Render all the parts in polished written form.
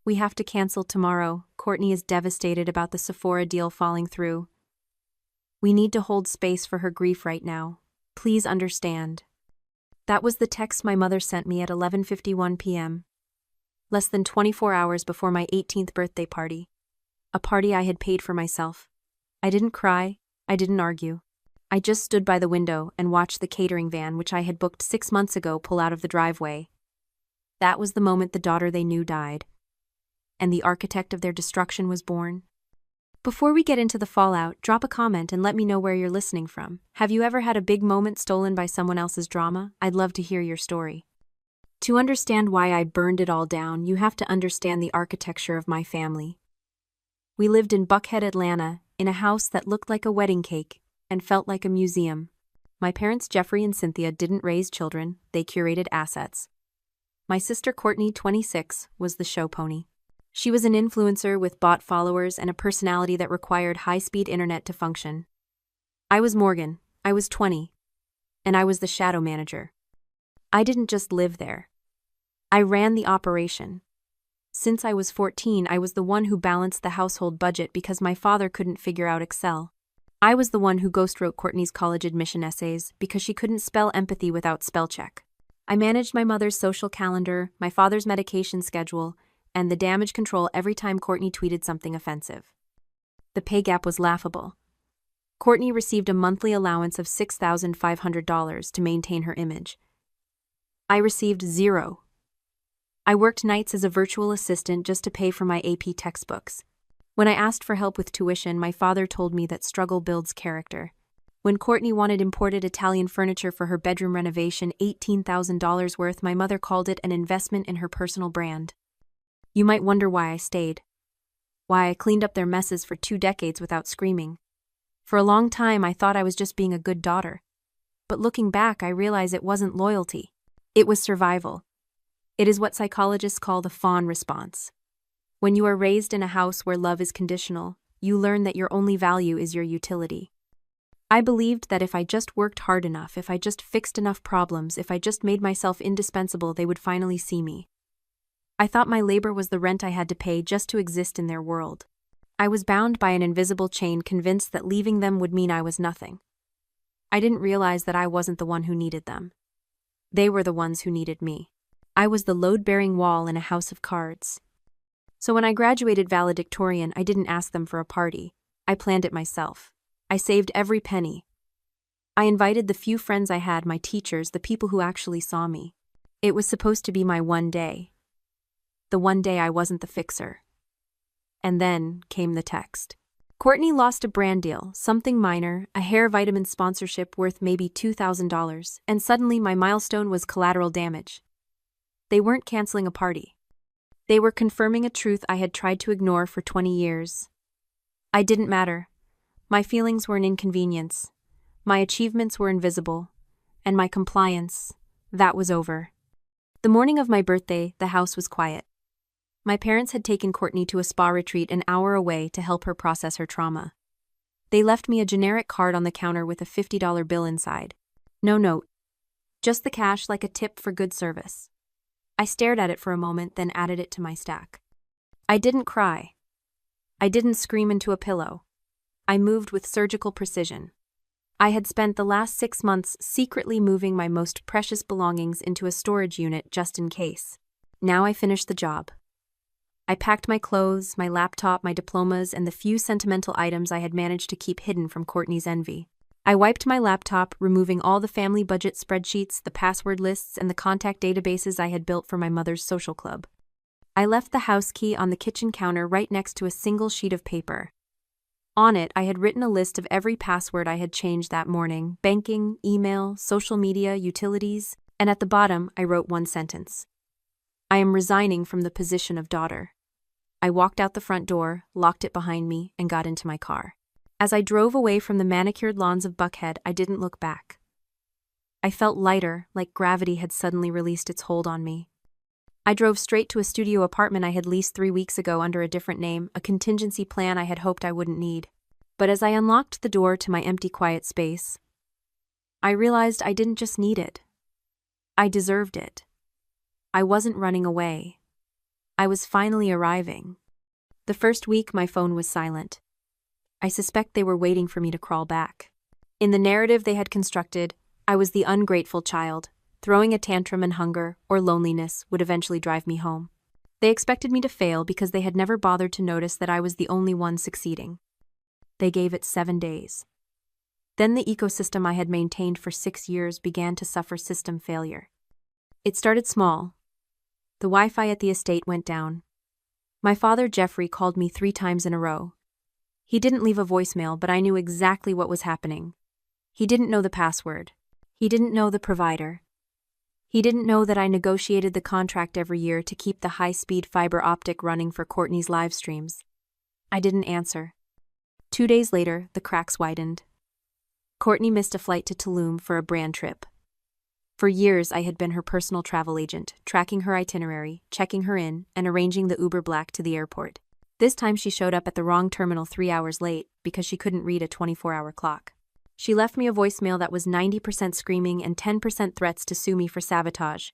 We have to cancel tomorrow. Courtney is devastated about the Sephora deal falling through. We need to hold space for her grief right now. Please understand. That was the text my mother sent me at 11:51 p.m. Less than 24 hours before my 18th birthday party. A party I had paid for myself. I didn't cry, I didn't argue. I just stood by the window and watched the catering van which I had booked 6 months ago pull out of the driveway. That was the moment the daughter they knew died. And the architect of their destruction was born. Before we get into the fallout, drop a comment and let me know where you're listening from. Have you ever had a big moment stolen by someone else's drama? I'd love to hear your story. To understand why I burned it all down, you have to understand the architecture of my family. We lived in Buckhead, Atlanta, in a house that looked like a wedding cake and felt like a museum. My parents, Jeffrey and Cynthia, didn't raise children, they curated assets. My sister Courtney, 26, was the show pony. She was an influencer with bot followers and a personality that required high-speed internet to function. I was Morgan, I was 20, and I was the shadow manager. I didn't just live there. I ran the operation. Since I was 14, I was the one who balanced the household budget because my father couldn't figure out Excel. I was the one who ghostwrote Courtney's college admission essays because she couldn't spell empathy without spell check. I managed my mother's social calendar, my father's medication schedule, and the damage control every time Courtney tweeted something offensive. The pay gap was laughable. Courtney received a monthly allowance of $6,500 to maintain her image. I received zero. I worked nights as a virtual assistant just to pay for my AP textbooks. When I asked for help with tuition, my father told me that struggle builds character. When Courtney wanted imported Italian furniture for her bedroom renovation, $18,000 worth, my mother called it an investment in her personal brand. You might wonder why I stayed. Why I cleaned up their messes for 2 decades without screaming. For a long time, I thought I was just being a good daughter. But looking back, I realize it wasn't loyalty. It was survival. It is what psychologists call the fawn response. When you are raised in a house where love is conditional, you learn that your only value is your utility. I believed that if I just worked hard enough, if I just fixed enough problems, if I just made myself indispensable, they would finally see me. I thought my labor was the rent I had to pay just to exist in their world. I was bound by an invisible chain, convinced that leaving them would mean I was nothing. I didn't realize that I wasn't the one who needed them. They were the ones who needed me. I was the load-bearing wall in a house of cards. So when I graduated valedictorian, I didn't ask them for a party. I planned it myself. I saved every penny. I invited the few friends I had, my teachers, the people who actually saw me. It was supposed to be my one day. The one day I wasn't the fixer. And then came the text. Courtney lost a brand deal, something minor, a hair vitamin sponsorship worth maybe $2,000, and suddenly my milestone was collateral damage. They weren't canceling a party. They were confirming a truth I had tried to ignore for 20 years. I didn't matter. My feelings were an inconvenience. My achievements were invisible. And my compliance, that was over. The morning of my birthday, the house was quiet. My parents had taken Courtney to a spa retreat an hour away to help her process her trauma. They left me a generic card on the counter with a $50 bill inside. No note. Just the cash, like a tip for good service. I stared at it for a moment, then added it to my stack. I didn't cry. I didn't scream into a pillow. I moved with surgical precision. I had spent the last 6 months secretly moving my most precious belongings into a storage unit just in case. Now I finished the job. I packed my clothes, my laptop, my diplomas, and the few sentimental items I had managed to keep hidden from Courtney's envy. I wiped my laptop, removing all the family budget spreadsheets, the password lists, and the contact databases I had built for my mother's social club. I left the house key on the kitchen counter right next to a single sheet of paper. On it, I had written a list of every password I had changed that morning: banking, email, social media, utilities, and at the bottom, I wrote one sentence. I am resigning from the position of daughter. I walked out the front door, locked it behind me, and got into my car. As I drove away from the manicured lawns of Buckhead, I didn't look back. I felt lighter, like gravity had suddenly released its hold on me. I drove straight to a studio apartment I had leased 3 weeks ago under a different name, a contingency plan I had hoped I wouldn't need. But as I unlocked the door to my empty, quiet space, I realized I didn't just need it. I deserved it. I wasn't running away. I was finally arriving. The first week, my phone was silent. I suspect they were waiting for me to crawl back. In the narrative they had constructed, I was the ungrateful child. Throwing a tantrum and hunger or loneliness would eventually drive me home. They expected me to fail because they had never bothered to notice that I was the only one succeeding. They gave it 7 days. Then the ecosystem I had maintained for 6 years began to suffer system failure. It started small. The Wi-Fi at the estate went down. My father, Jeffrey, called me 3 times in a row. He didn't leave a voicemail, but I knew exactly what was happening. He didn't know the password. He didn't know the provider. He didn't know that I negotiated the contract every year to keep the high-speed fiber optic running for Courtney's live streams. I didn't answer. 2 days later, the cracks widened. Courtney missed a flight to Tulum for a brand trip. For years, I had been her personal travel agent, tracking her itinerary, checking her in, and arranging the Uber Black to the airport. This time she showed up at the wrong terminal 3 hours late because she couldn't read a 24-hour clock. She left me a voicemail that was 90% screaming and 10% threats to sue me for sabotage.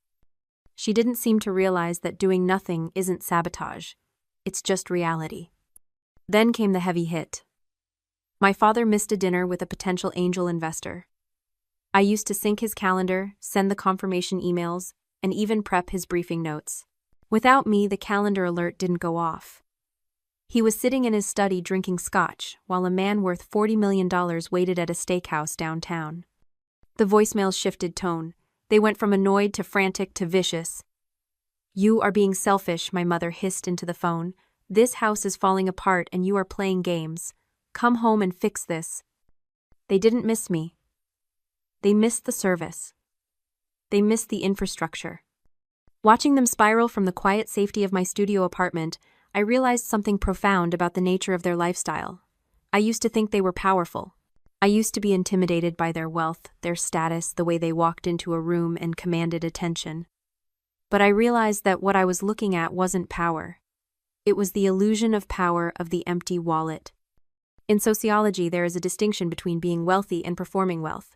She didn't seem to realize that doing nothing isn't sabotage. It's just reality. Then came the heavy hit. My father missed a dinner with a potential angel investor. I used to sync his calendar, send the confirmation emails, and even prep his briefing notes. Without me, the calendar alert didn't go off. He was sitting in his study drinking scotch, while a man worth $40 million waited at a steakhouse downtown. The voicemails shifted tone. They went from annoyed to frantic to vicious. "You are being selfish," my mother hissed into the phone. "This house is falling apart and you are playing games. Come home and fix this." They didn't miss me. They missed the service. They missed the infrastructure. Watching them spiral from the quiet safety of my studio apartment, I realized something profound about the nature of their lifestyle. I used to think they were powerful. I used to be intimidated by their wealth, their status, the way they walked into a room and commanded attention. But I realized that what I was looking at wasn't power. It was the illusion of power of the empty wallet. In sociology, there is a distinction between being wealthy and performing wealth.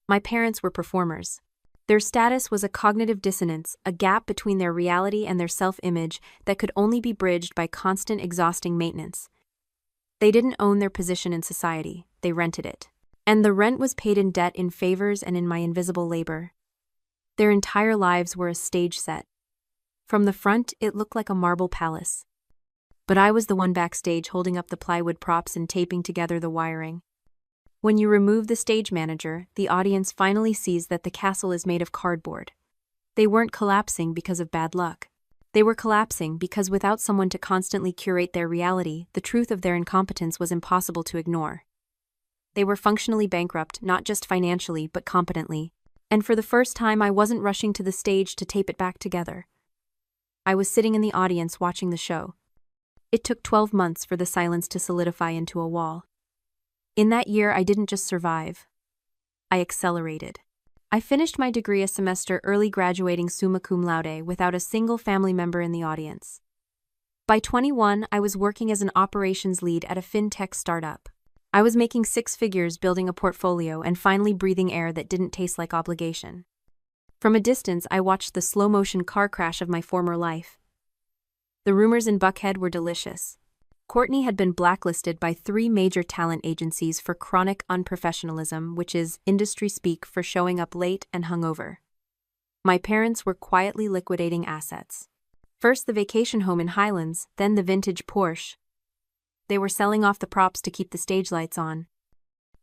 My parents were performers. Their status was a cognitive dissonance, a gap between their reality and their self-image that could only be bridged by constant, exhausting maintenance. They didn't own their position in society, they rented it. And the rent was paid in debt, in favors, and in my invisible labor. Their entire lives were a stage set. From the front, it looked like a marble palace. But I was the one backstage holding up the plywood props and taping together the wiring. When you remove the stage manager, the audience finally sees that the castle is made of cardboard. They weren't collapsing because of bad luck. They were collapsing because without someone to constantly curate their reality, the truth of their incompetence was impossible to ignore. They were functionally bankrupt, not just financially, but competently. And for the first time, I wasn't rushing to the stage to tape it back together. I was sitting in the audience watching the show. It took 12 months for the silence to solidify into a wall. In that year, I didn't just survive. I accelerated. I finished my degree a semester early, graduating summa cum laude without a single family member in the audience. By 21, I was working as an operations lead at a fintech startup. I was making 6 figures, building a portfolio, and finally breathing air that didn't taste like obligation. From a distance, I watched the slow-motion car crash of my former life. The rumors in Buckhead were delicious. Courtney had been blacklisted by 3 major talent agencies for chronic unprofessionalism, which is industry speak for showing up late and hungover. My parents were quietly liquidating assets. First the vacation home in Highlands, then the vintage Porsche. They were selling off the props to keep the stage lights on.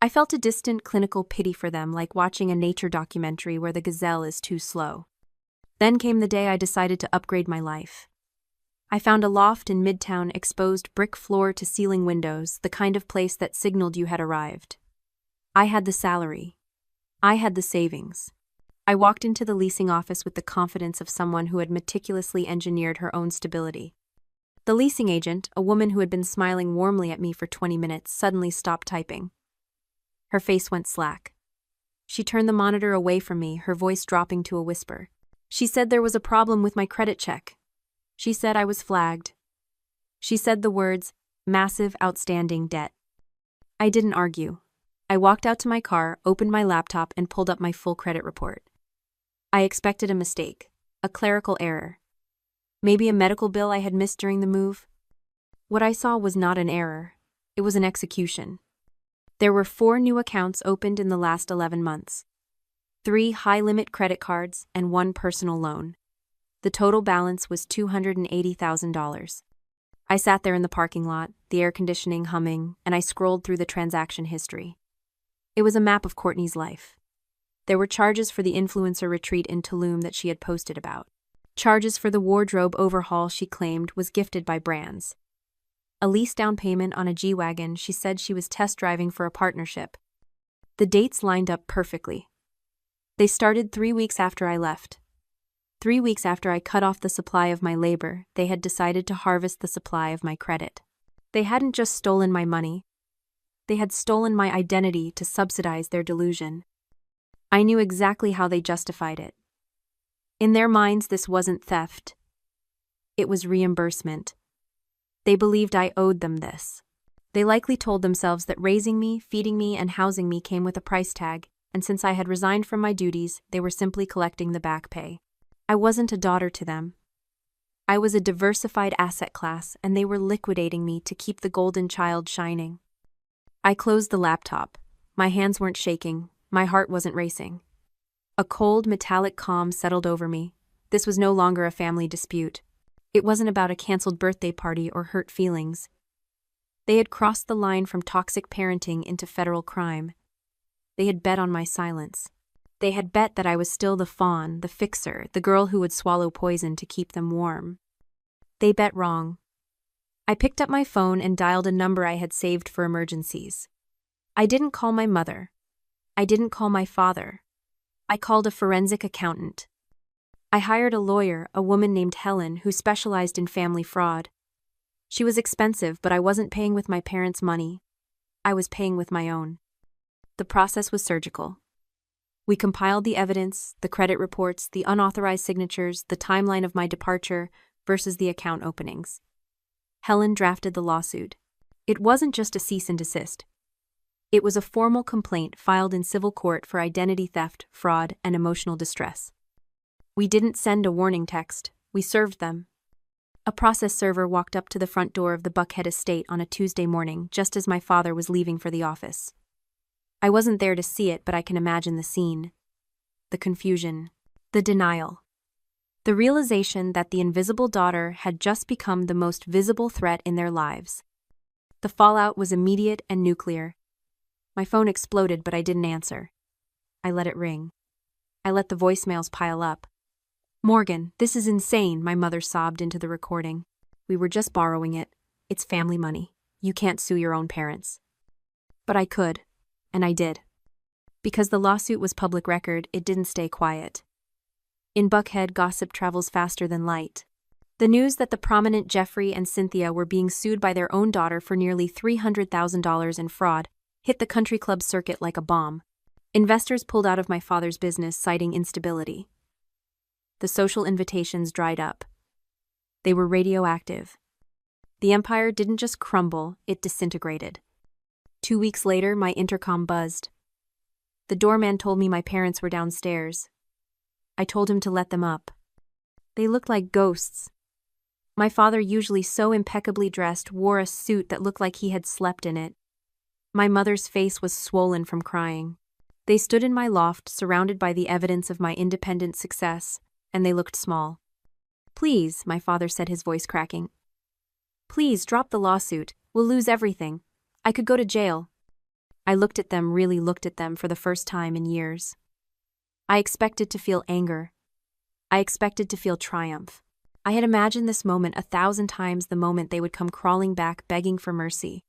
I felt a distant clinical pity for them, like watching a nature documentary where the gazelle is too slow. Then came the day I decided to upgrade my life. I found a loft in Midtown, exposed brick floor to ceiling windows, the kind of place that signaled you had arrived. I had the salary. I had the savings. I walked into the leasing office with the confidence of someone who had meticulously engineered her own stability. The leasing agent, a woman who had been smiling warmly at me for 20 minutes, suddenly stopped typing. Her face went slack. She turned the monitor away from me, her voice dropping to a whisper. She said there was a problem with my credit check. She said I was flagged. She said the words, "massive outstanding debt." I didn't argue. I walked out to my car, opened my laptop, and pulled up my full credit report. I expected a mistake, a clerical error. Maybe a medical bill I had missed during the move? What I saw was not an error. It was an execution. There were 4 new accounts opened in the last 11 months. 3 high-limit credit cards and 1 personal loan. The total balance was $280,000. I sat there in the parking lot, the air conditioning humming, and I scrolled through the transaction history. It was a map of Courtney's life. There were charges for the influencer retreat in Tulum that she had posted about. Charges for the wardrobe overhaul she claimed was gifted by brands. A lease down payment on a G-Wagon she said she was test driving for a partnership. The dates lined up perfectly. They started 3 weeks after I left. 3 weeks after I cut off the supply of my labor, they had decided to harvest the supply of my credit. They hadn't just stolen my money. They had stolen my identity to subsidize their delusion. I knew exactly how they justified it. In their minds, this wasn't theft. It was reimbursement. They believed I owed them this. They likely told themselves that raising me, feeding me, and housing me came with a price tag, and since I had resigned from my duties, they were simply collecting the back pay. I wasn't a daughter to them. I was a diversified asset class, and they were liquidating me to keep the golden child shining. I closed the laptop. My hands weren't shaking. My heart wasn't racing. A cold, metallic calm settled over me. This was no longer a family dispute. It wasn't about a canceled birthday party or hurt feelings. They had crossed the line from toxic parenting into federal crime. They had bet on my silence. They had bet that I was still the fawn, the fixer, the girl who would swallow poison to keep them warm. They bet wrong. I picked up my phone and dialed a number I had saved for emergencies. I didn't call my mother. I didn't call my father. I called a forensic accountant. I hired a lawyer, a woman named Helen, who specialized in family fraud. She was expensive, but I wasn't paying with my parents' money. I was paying with my own. The process was surgical. We compiled the evidence, the credit reports, the unauthorized signatures, the timeline of my departure versus the account openings. Helen drafted the lawsuit. It wasn't just a cease and desist. It was a formal complaint filed in civil court for identity theft, fraud, and emotional distress. We didn't send a warning text, we served them. A process server walked up to the front door of the Buckhead estate on a Tuesday morning, just as my father was leaving for the office. I wasn't there to see it, but I can imagine the scene. The confusion. The denial. The realization that the invisible daughter had just become the most visible threat in their lives. The fallout was immediate and nuclear. My phone exploded, but I didn't answer. I let it ring. I let the voicemails pile up. "Morgan, this is insane," my mother sobbed into the recording. "We were just borrowing it. It's family money. You can't sue your own parents." But I could, and I did. Because the lawsuit was public record, it didn't stay quiet. In Buckhead, gossip travels faster than light. The news that the prominent Jeffrey and Cynthia were being sued by their own daughter for nearly $300,000 in fraud hit the country club circuit like a bomb. Investors pulled out of my father's business, citing instability. The social invitations dried up. They were radioactive. The empire didn't just crumble, it disintegrated. 2 weeks later, my intercom buzzed. The doorman told me my parents were downstairs. I told him to let them up. They looked like ghosts. My father, usually so impeccably dressed, wore a suit that looked like he had slept in it. My mother's face was swollen from crying. They stood in my loft, surrounded by the evidence of my independent success, and they looked small. "Please," my father said, his voice cracking. "Please, drop the lawsuit. We'll lose everything. I could go to jail." I looked at them, really looked at them for the first time in years. I expected to feel anger. I expected to feel triumph. I had imagined this moment 1,000 times, the moment they would come crawling back, begging for mercy.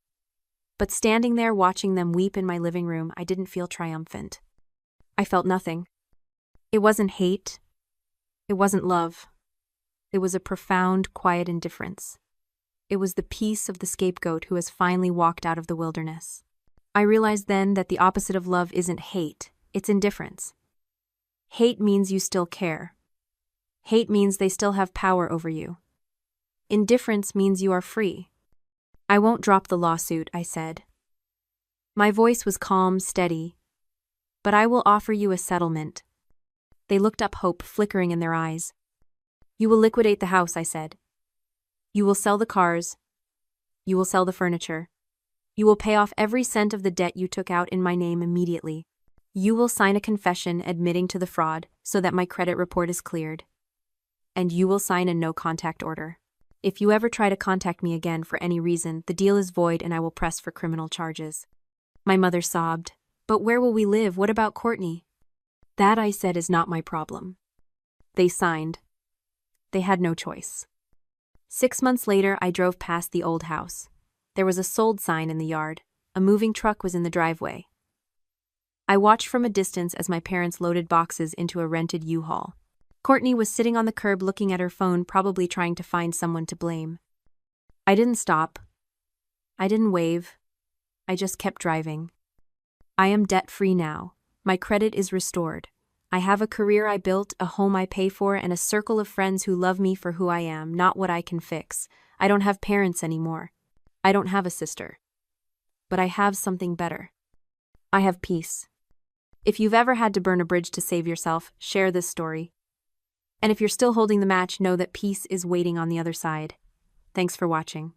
But standing there watching them weep in my living room, I didn't feel triumphant. I felt nothing. It wasn't hate. It wasn't love. It was a profound, quiet indifference. It was the peace of the scapegoat who has finally walked out of the wilderness. I realized then that the opposite of love isn't hate, it's indifference. Hate means you still care. Hate means they still have power over you. Indifference means you are free. "I won't drop the lawsuit," I said. My voice was calm, steady. "But I will offer you a settlement." They looked up, hope flickering in their eyes. You will liquidate the house, I said. You will sell the cars. You will sell the furniture. You will pay off every cent of the debt you took out in my name immediately. You will sign a confession admitting to the fraud so that my credit report is cleared. And you will sign a no-contact order. If you ever try to contact me again for any reason, the deal is void and I will press for criminal charges. My mother sobbed. But where will we live? What about Courtney? That, I said, is not my problem. They signed. They had no choice. 6 months later, I drove past the old house. There was a sold sign in the yard. A moving truck was in the driveway. I watched from a distance as my parents loaded boxes into a rented U-Haul. Courtney was sitting on the curb looking at her phone, probably trying to find someone to blame. I didn't stop. I didn't wave. I just kept driving. I am debt-free now. My credit is restored. I have a career I built, a home I pay for, and a circle of friends who love me for who I am, not what I can fix. I don't have parents anymore. I don't have a sister. But I have something better. I have peace. If you've ever had to burn a bridge to save yourself, share this story. And if you're still holding the match, know that peace is waiting on the other side. Thanks for watching.